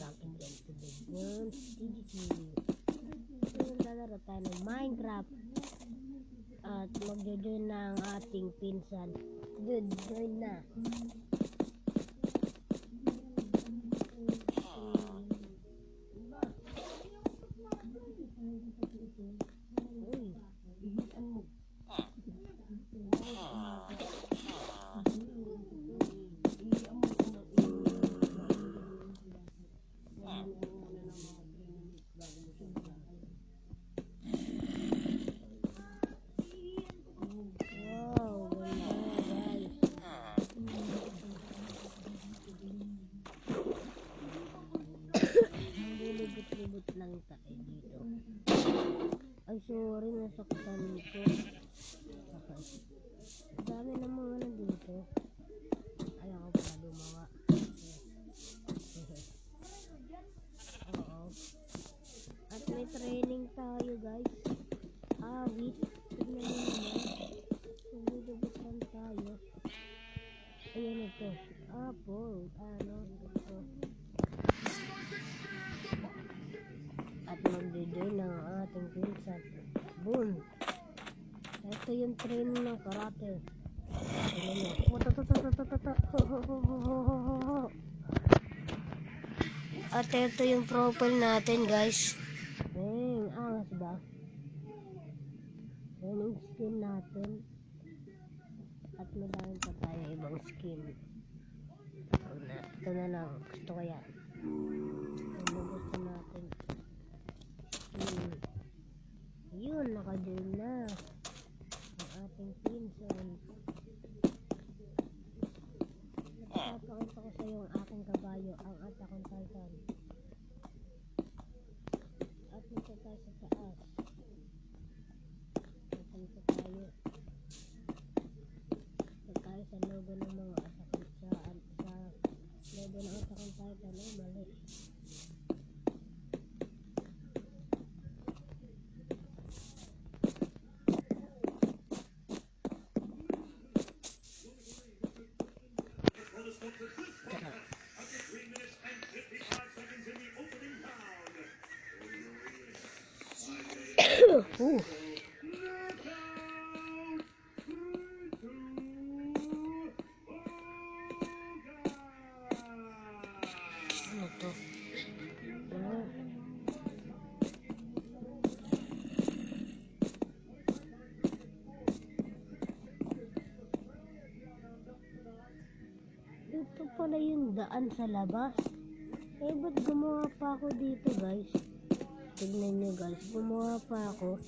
Back again to the world TGC. So, lalaro tayo ng Minecraft. At magjo-join na ang ating pinsan. Dude, join na. Libot lang tayo dito. Ay, sorry, nasaktan ko. Okay. Dami na mga nandito. Ayaw ko pala lumawa. Oo. At may training tayo, guys. Wait. Tignan nyo naman. Naglilibot lang tayo. Ayan ito. Apple. Ano? Ito. At magdidoy ng ating pinsan. Boom! Ito yung training ng karate. At ito yung profile natin, guys. Angas ba? Yan yung skin natin. At madami pa tayo ibang skin. Ito na lang. Gusto ko yan. Ano gusto natin? Yun, naka-join na ang ating pinsan. Napapakita ko sa iyo ang aking kabayo, ang Attack on Titan. At nito tayo sa taas. Nito tayo sa logo ng mga Attack on Titan. Sa logo ng Attack on Titan. Mali. Ano to? Ito pala yung daan sa labas. Ba't gumawa pa ako dito, guys? Tignan nyo, guys. Gumawa pa ako.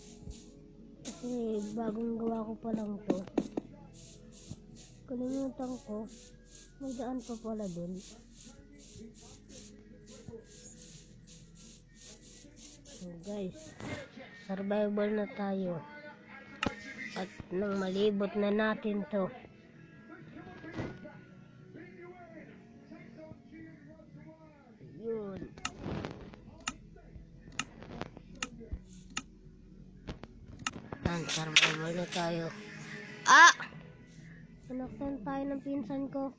Kasi bagong gawa ko pa lang to. Kalimutan ko. May daan pa pala dun. So, guys. Survival na tayo. At nang malibot na natin to. Yun. Survival na tayo. Sinaktan tayo ng pinsan ko.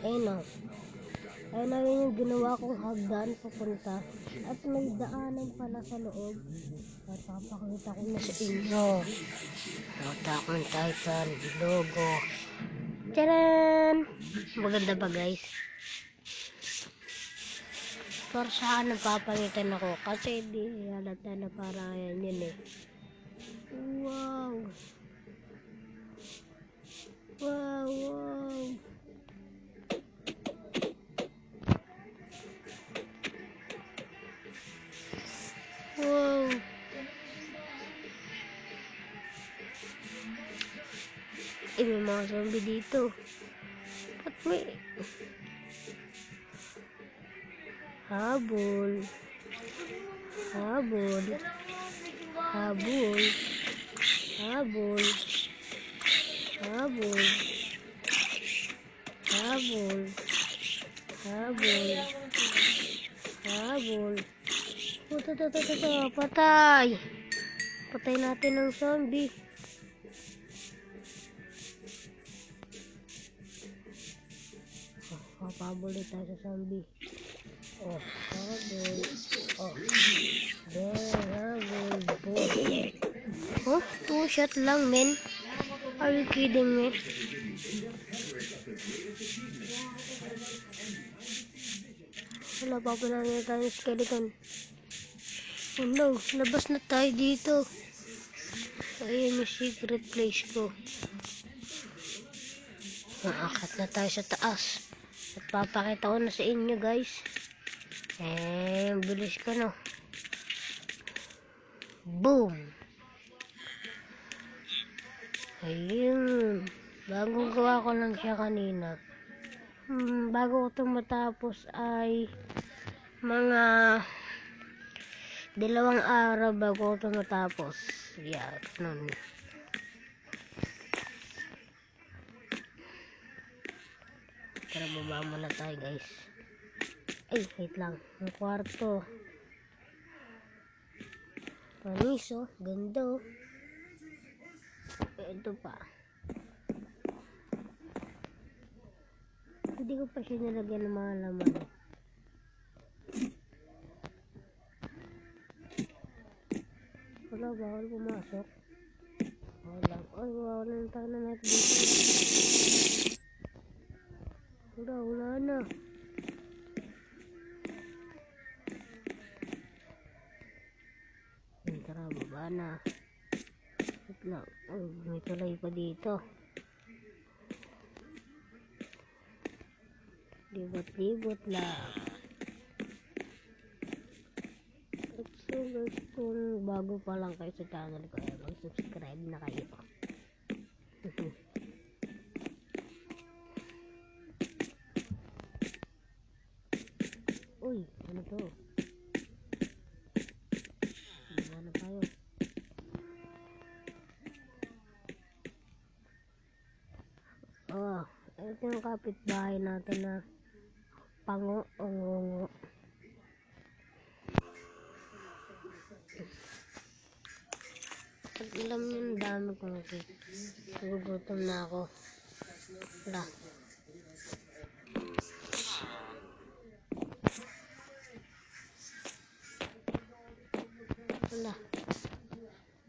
Ayun na yung ginawa kong hagdan papunta. At may daanan pala sa loob. At papakita ko na sa inyo. Attack on Titan, logo. Tcharan! Maganda ba, guys? Para saan napapalitan ako? Kasi di halata na para yan yun eh. Wow! Wow! Wow! Wow! May mga zombie dito. At may habol. Habol. Habol. Habol. Habol. Habol. Habol. Habol. Patay! Patay natin ng zombie. Pabuli tayo sa zombie. Oh, pabuli. Oh, pabuli. Oh, 2 shot lang, men. Are you kidding me? Wala pa pala na tayong skeleton. Oh no, labas na tayo dito. Ayun yung secret place ko. Maakat na tayo sa taas. At papakita ko na sa inyo, guys. Bilis ko, no. Boom! Ayun. Bagong gawa ko lang siya kanina. Bago ko ito matapos ay mga 2 araw bago ko ito matapos. Yeah, nun. Tara, baba muna tayo, guys. Ay, wait lang. Ang kwarto. Panis, oh. Ganda, oh. Ito pa. Hindi ko pa siya nilagyan ng mga laman. Wala, bawal pumasok. Wala. Ay, bawal na tayo na natin dito. Wala na. Tara, baba na. Wait lang. Ay, may tulay pa dito. Libot-libot lang. So guys, kung bago pa lang kayo sa channel ko, mag-subscribe na kayo. Uy, ano to? Ano tayo? Oh, ito yung kapitbahay natin na pango-ongongo. At alam nyo, ang dami kong cake. Nagugutom na ako. Wala. Wala.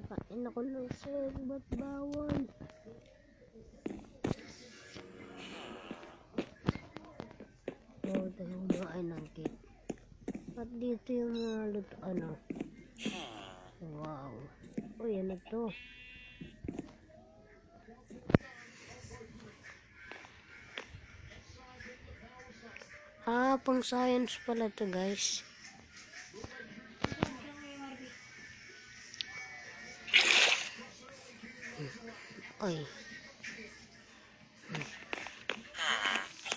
Nakain ako ng sir, ba't bawal? Oh, tayo kumain ng cake. At dito yung mga luto, ano. Wow. Uy, ano to? Pang science pala to, guys. Oy.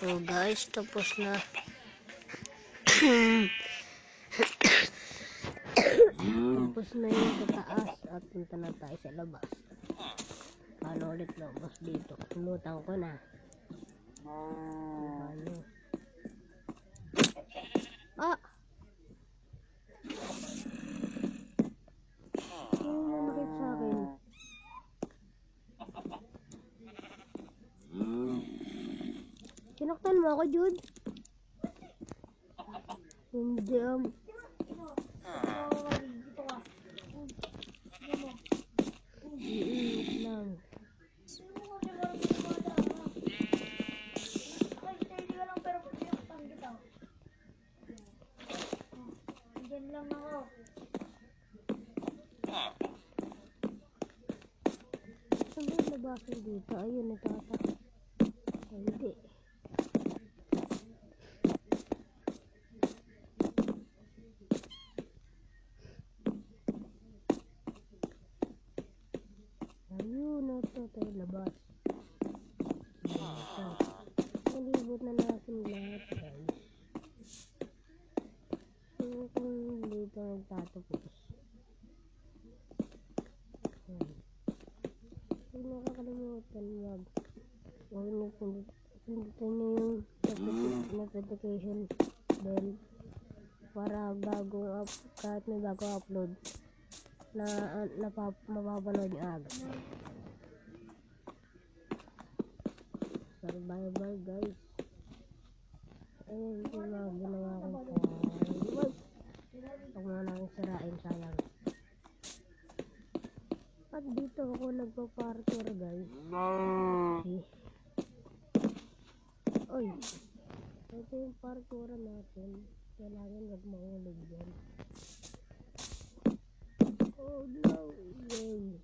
So, guys, tapos na. Tapos na yung sa taas at punta na tayo sa labas. Paano ulit labas dito? Lumutang ko na. Paano? Ah! Sino yung nakit sa akin? Sinaktan mo ako, Jude? Hindi, iinit lang. Diyan lang ako. Saan ba yung labasan dito? Ayun, natata. Hindi. Ayun, ito tayo labas. Nalibot na natin lahat, guys. So, kung dito nagtatapos. Kung nakakalimutan, huwag niyo pindutin niyo yung notification bell para kahit may bagong upload na mapapanood niyo agad. Survival guys. Ayun yung mga ginawa kong kawaii. Huwag mo nang sirain, sayang. At dito ako nagpa-parkour guys. Oy, ito yung parkour natin. Kailangan wag mahulog yan. Oh no! Yay!